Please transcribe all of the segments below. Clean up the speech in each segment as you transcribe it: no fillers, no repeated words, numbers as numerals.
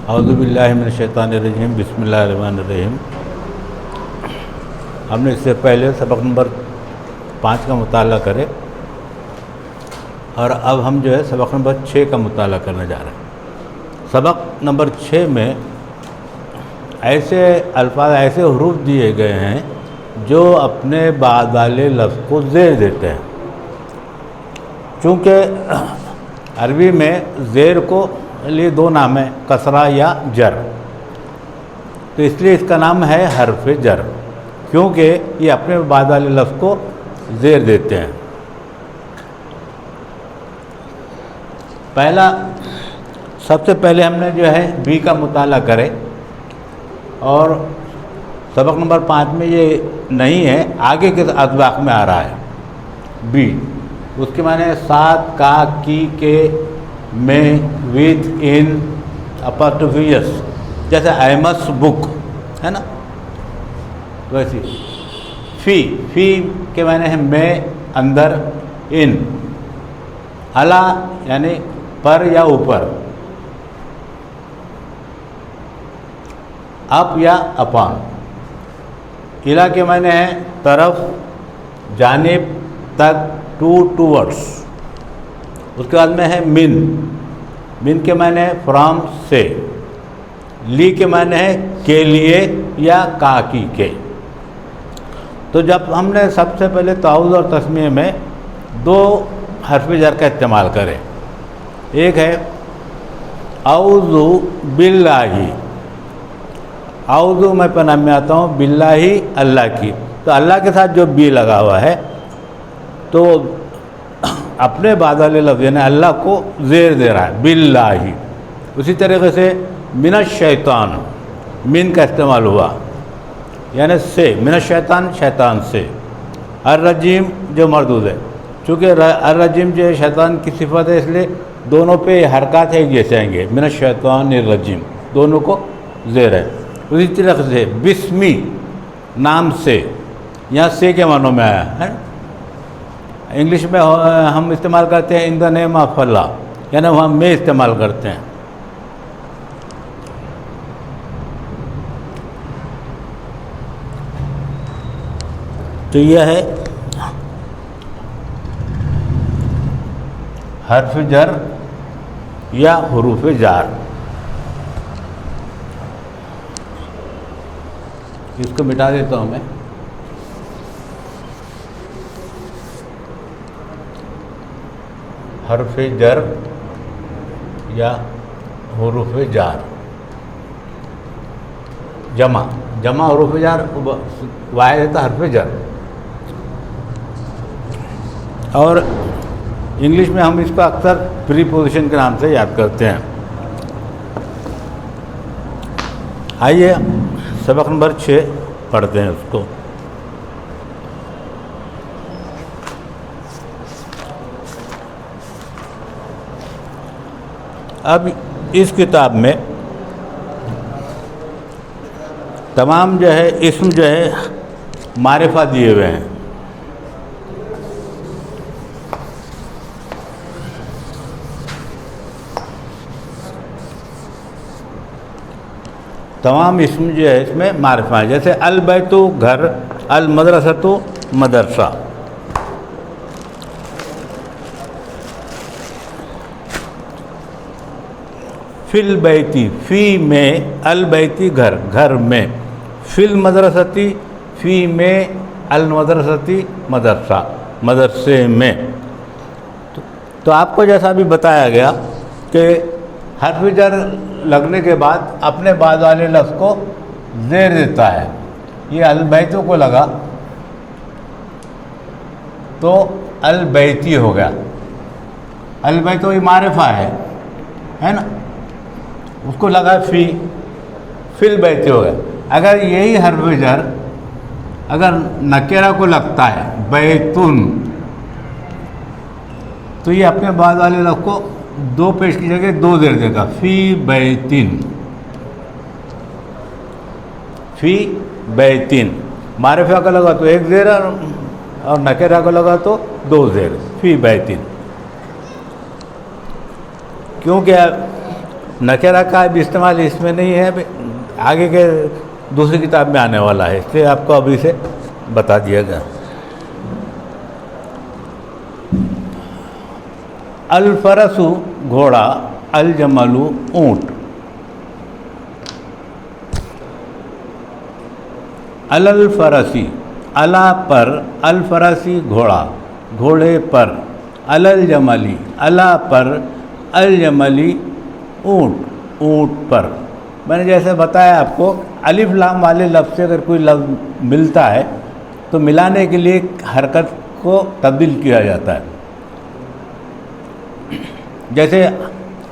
اعوذ باللہ من الشیطان الرجیم، بسم اللہ الرحمن الرحیم۔ ہم نے اس سے پہلے سبق نمبر 5 کا مطالعہ کرے اور اب ہم جو ہے سبق نمبر 6 کا مطالعہ کرنے جا رہے ہیں۔ سبق نمبر 6 میں ایسے الفاظ، ایسے حروف دیے گئے ہیں جو اپنے بعد والے لفظ کو زیر دیتے ہیں۔ چونکہ عربی میں زیر کو لیے 2 نام ہیں، کسرہ یا جر، تو اس لیے اس کا نام ہے حرف جر، کیونکہ یہ اپنے بعد والے لفظ کو زیر دیتے ہیں۔ سب سے پہلے ہم نے جو ہے بی کا مطالعہ کرے، اور سبق نمبر 5 میں یہ نہیں ہے، آگے کے اسباق میں آ رہا ہے بی۔ اس کے معنی ساتھ، کا، کی، کے، میں، وتھ، ان، اپاسٹروفی، جیسے ایمس بک ہے نا، ویسی فی کے معنی ہے میں، اندر، ان، علا یعنی پر یا اوپر، اپ یا اپان، الا کے معنی ہے طرف، جانب، تک، ٹوورڈس۔ اس کے بعد میں ہے من کے معنی ہے فرام، سے۔ لی کے معنی ہے کے لیے یا کا کی کے۔ تو جب ہم نے سب سے پہلے تعوذ اور تسمیہ میں 2 حرف جر کا استعمال کرے، ایک ہے اعوذ باللہ، اعوذ میں پناہ میں آتا ہوں، باللہ اللہ کی، تو اللہ کے ساتھ جو بی لگا ہوا ہے تو اپنے بعد والے لفظ یعنی اللہ کو زیر دے رہا ہے، باللہ۔ اسی طریقے سے من الشیطان، من کا استعمال ہوا یعنی سے، من الشیطان شیطان سے۔ الرجیم جو مردود ہے، چونکہ الرجیم جو ہے شیطان کی صفت ہے، اس لیے دونوں پہ حرکات ایک جیسے آئیں گے، من الشیطان الرجیم، دونوں کو زیر ہے۔ اسی طریقے سے بسمی، نام سے، یہاں سے کے معنوں میں آیا ہے۔ انگلش میں ہم استعمال کرتے ہیں ان دا نیم آف اللہ، یعنی وہاں میں استعمال کرتے ہیں۔ تو یہ ہے حرف جر یا حروف جار۔ اس کو مٹا دیتا ہوں میں۔ حرف جر یا حروف جار، جمع حروف جار، واحد ہے تو حرف جر۔ اور انگلش میں ہم اس کو اکثر پری پوزیشن کے نام سے یاد کرتے ہیں۔ آئیے سبق نمبر 6 پڑھتے ہیں اس کو۔ اب اس کتاب میں تمام جو ہے اسم جو ہے معرفہ دیے ہوئے ہیں۔ تمام اسم جو ہے اس میں معرفہ ہے، جیسے البیت گھر، المدرسۃ مدرسہ۔ فی البیتی، فی میں، البیتی گھر میں، فی المدرستی، فی میں، المدرستی مدرسہ، مدرسے میں۔ تو آپ کو جیسا بھی بتایا گیا کہ حرف جر لگنے کے بعد اپنے بعد والے لفظ کو زیر دیتا ہے۔ یہ البیتوں کو لگا تو البیتی ہو گیا، البیتو یہ معرفہ ہے نا، اس کو لگا فی البیت ہو گیا۔ اگر یہی حرف جر اگر نکرہ کو لگتا ہے بیتن، تو یہ اپنے بعد والے لفظ کو 2 پیش کی جگہ 2 زیر دے گا، فی بیتن، فی بیتن۔ معرفہ کا لگا تو 1 زیر اور نکرہ کو لگا تو 2 زیر، فی بیتن۔ کیونکہ نکرہ کا بھی استعمال اس میں نہیں ہے، آگے کے دوسری کتاب میں آنے والا ہے، اس لیے آپ کو ابھی سے بتا دیا گیا۔ الفرس گھوڑا، الجمل اونٹ، الفرسی الا پر، الفرسی گھوڑا، گھوڑے پر، الجملی الا پر، الجملی اونٹ، اونٹ پر۔ میں نے جیسے بتایا آپ کو، الف لام والے لفظ سے اگر کوئی لفظ ملتا ہے تو ملانے کے لیے حرکت کو تبدیل کیا جاتا ہے۔ جیسے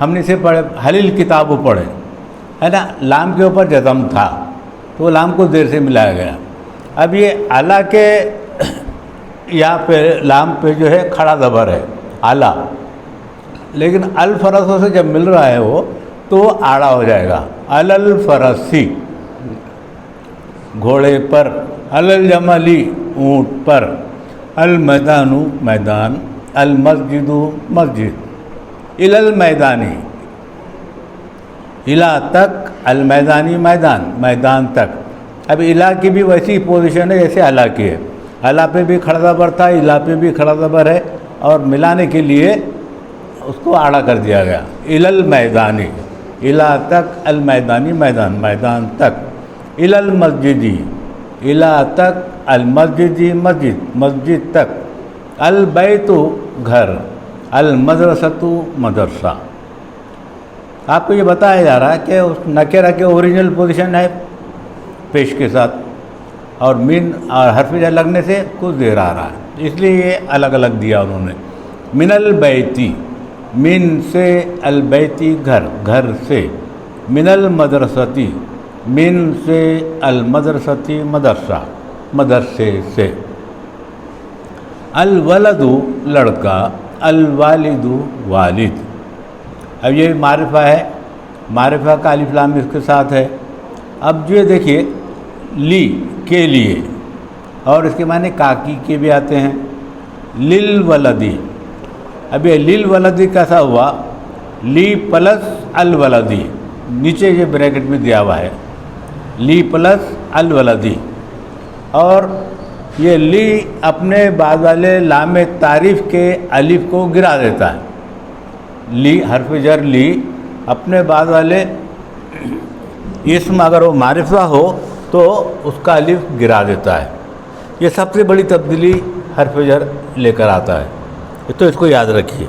ہم نے اسے پڑھے حلیل کتاب پڑھے، ہے نا، لام کے اوپر جزم تھا تو وہ لام کو زیر سے ملایا گیا۔ اب یہ اعلیٰ کے یہاں پہ لام پہ جو ہے کھڑا زبر ہے اعلیٰ، لیکن الفرسوں سے جب مل رہا ہے وہ تو وہ آڑا ہو جائے گا، الفرسی گھوڑے پر، الجملی اونٹ پر، المیدان میدان، المسجد مسجد، المیدانی الا تک، المیدانی میدان، میدان تک۔ اب الا کی بھی ویسی پوزیشن ہے جیسے الا کی ہے، الا پہ بھی کھڑا زبر تھا، الا پہ بھی کھڑا زبر ہے، اور ملانے کے لیے اس کو آڑا کر دیا گیا، المیدانی الا تک، المیدانی میدان، میدان تک، المسجدی الا تک، المسجدی مسجد، مسجد تک، البیت گھر، المدرسۃ مدرسہ۔ آپ کو یہ بتایا جا رہا ہے کہ اس نکرہ کے اوریجنل پوزیشن ہے پیش کے ساتھ، اور من اور حرف جر لگنے سے کچھ دیر آ رہا ہے، اس لیے یہ الگ الگ دیا انہوں نے۔ من البیتی، من سے، البیتی گھر، گھر سے، من المدرستی، من سے، المدرستی مدرسہ، مدرسے سے، الولد لڑکا، الوالد والد۔ اب یہ معرفہ ہے، معرفہ کا الف لام اس کے ساتھ ہے۔ اب جو دیکھیے لی کے لیے، اور اس کے معنی کاکی کے بھی آتے ہیں، للولدی۔ اب یہ للولدی کیسا ہوا؟ لی پلس الولدی، نیچے یہ بریکٹ میں دیا ہوا ہے، لی پلس الولدی، اور یہ لی اپنے بعد والے لام تعریف کے الف کو گرا دیتا ہے۔ لی حرف جر لی اپنے بعد والے اسم اگر وہ معرفہ ہو تو اس کا الف گرا دیتا ہے۔ یہ سب سے بڑی تبدیلی حرف جر لے کر آتا ہے، تو اس کو یاد رکھیے۔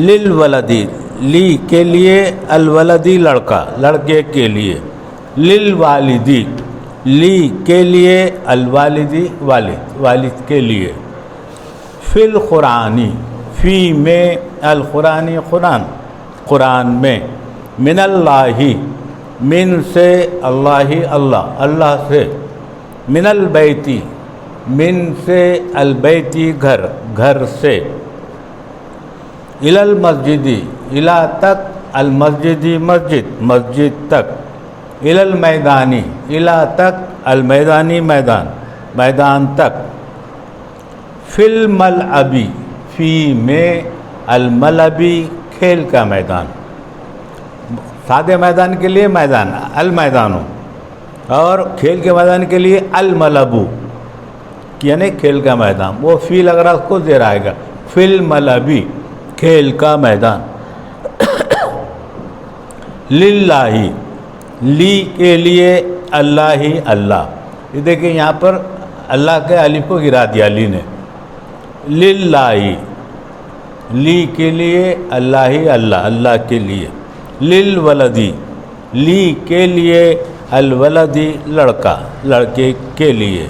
للولدی، لی کے لیے، الولدی لڑکا، لڑکے کے لیے، للوالدی، لی کے لیے، الوالدی والد، والد کے لیے، فی القرآنی، فی میں، القرآنی قرآن، قرآن میں، من اللہ، من سے، اللہ اللہ، اللہ سے، من البیتی، من سے، البیتی گھر، گھر سے، الی المسجدی، الی تک، المسجدی مسجد، مسجد تک، الی المیدانی، الی تک، المیدانی میدان، میدان تک، فی الملعبی، فی میں، الملعبی کھیل کا میدان، سادے میدان کے لیے میدان المیدانو، اور کھیل کے میدان کے لیے الملعبو، یعنی کھیل کا میدان۔ وہ فی لگ رہا اس کو زیر آئے گا، فی الملعبی کھیل کا میدان، للہ، لی کے لیے، اللہ اللہ۔ یہ دیکھیں یہاں پر اللہ کے الف کو گرا دیا لی نے، للہ، لی کے لیے، اللہ اللہ، اللہ کے لیے، للولدی، لی کے لیے، الولدی لڑکا، لڑکے کے لیے،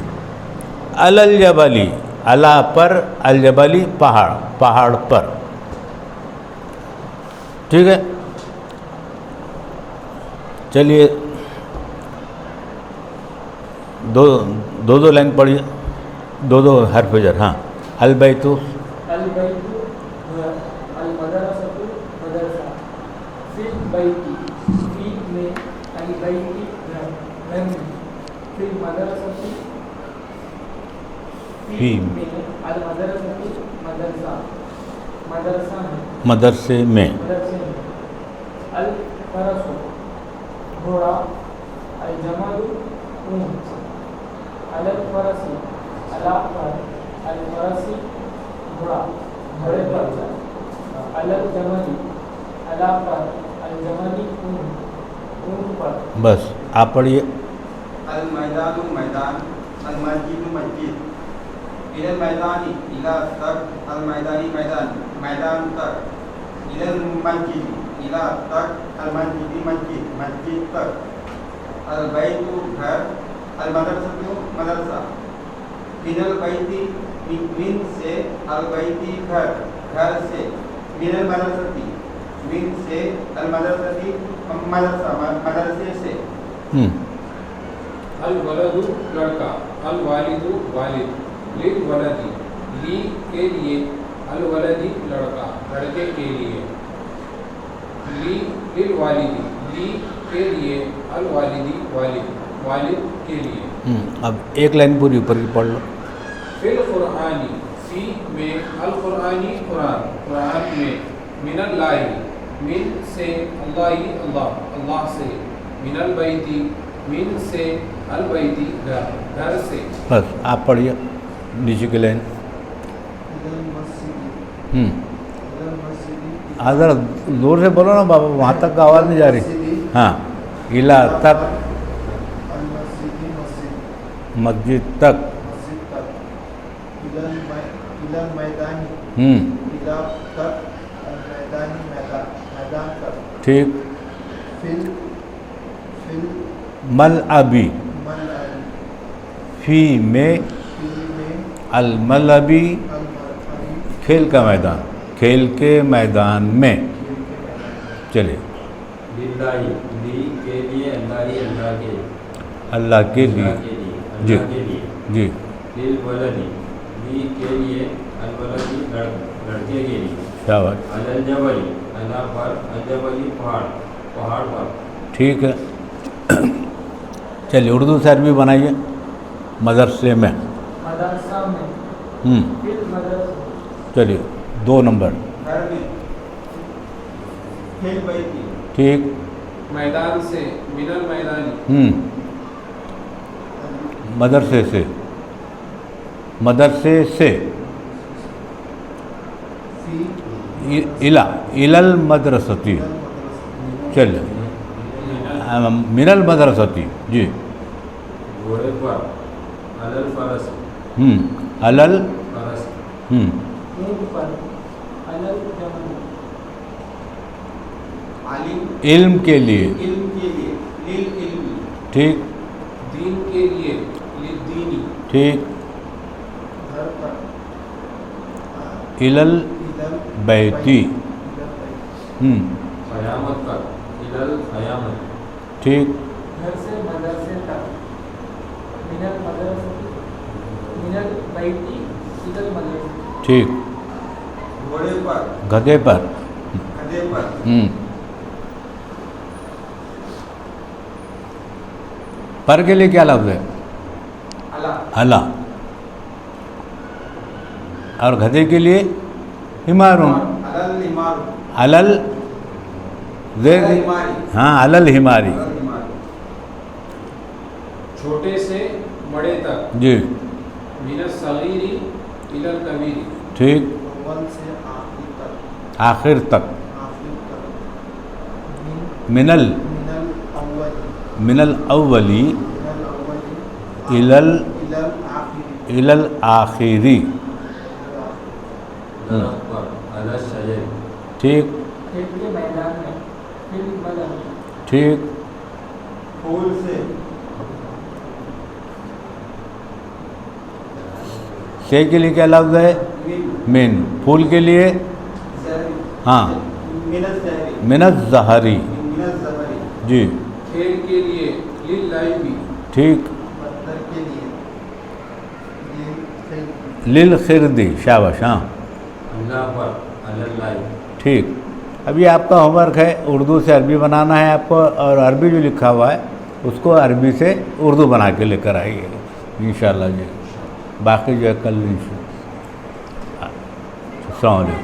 الجبلی، علا پر، الجبلی پہاڑ، پہاڑ پر۔ ٹھیک ہے، چلیے دو لائن پڑھیے، دو حرف جر۔ ہاں، البیت، البیت المدرسۃ مدرسہ، فی البیت، فی میں، البیت گھر میں، فی المدرسۃ، فی میں، المدرسۃ مدرسہ، مدرسہ میں، مدرسے میں، مدرسے میں، الفرس گھوڑا الجمل اونٹ علی الفرس علی پر الفرسی گھوڑا گھوڑے پر علی الجمل علی پر الجملی اونٹ پر. بس آپ پڑھیے. المیدان میدان المسجد مسجد الى المیدان الى تک المیدانی میدان میدان تک الى المسجد الى تک المسجد مسجد مسجد تک البیت گھر المدرسہ مدرسہ من البیت من سے البیت گھر گھر سے من المدرسہ من سے المدرسہ مدرسہ مدرسے سے. الولد لڑکا الوالد والد للولد لی کے لیے الولدی لڑکا لڑکے کے لیے لی للوالدی لی کے لیے الوالدی والد والد کے لیے. اب ایک لائن پوری اوپر کی پڑھ لو. فی القرآنی فی میں القرآنی قرآن قرآن میں من اللہ من سے اللہ اللہ اللہ سے من البیتی من سے البیتی گھر گھر سے. بس آپ پڑھیے نیچے کی لائن. ذرا زور سے بولو نا بابا, وہاں تک آواز نہیں جا رہی. ہاں الا تک مسجد تک ٹھیک. مل ابی فی میں الملبی کھیل کا میدان کھیل کے میدان میں. چلیے. للہ لی کے لیے اللہ کے اللہ کے لیے جی جی. للولدی لی کے لیے الولدی لڑکے کے لیے. شاباش. الجبلی اللہ پر الجبلی پہاڑ پہاڑ پر. ٹھیک ہے. چلیے اردو سے عربی بنائیے. مدرسے میں. مدرسہ میں فی المدرسہ. چلیے 2 نمبر. گھر میں کھیل بیتی ٹھیک. میدان سے من المیدانی مدرسے سے مدرسے سے الی المدرستی. چلیے من المدرستی جی. گھوڑے پر الفرس علل فرس اونٹ پر علی الجمل عالم علم کے لیے. علم کے لیے للعلم ٹھیک دین کے لیے للدینی ٹھیک. گھر پر الل بیتی قیامت تک القیامت. ٹھیک. گھر سے مدرسے تک من المدرسہ من البیتی الی المدرسہ. ٹھیک. گھوڑے پر گدھے پر گدھے پر پر کے لیے کیا لفظ ہے؟ اللہ اللہ. اور گدھے کے لیے حمارون. الحمار علل زیر ہاں علل حماری. چھوٹے سے بڑے تک جی من الصغیر الی الکبیر. ٹھیک. اول سے آخر تک آخر تک آخر تک من من الاولی الی الآخری. درخت پر الشجر. ٹھیک کھیل کے میدان میں فی المدرسہ. ٹھیک. پھول سے سے کے لیے کیا لفظ ہے؟ من. پھول کے لیے ہاں من الزہری من الزہری. من الزہری جی کھیل کے لیے للعبی. ٹھیک. پتھر کے لیے للخردی. شاباش. ہاں اللہ پر اللہ. ٹھیک. ابھی آپ کا ہوم ورک ہے اردو سے عربی بنانا ہے آپ کو, اور عربی جو لکھا ہوا ہے اس کو عربی سے اردو بنا کے لے کر آئیے انشاءاللہ جی. باقی جو ہے کل انشاءاللہ. السلام علیکم.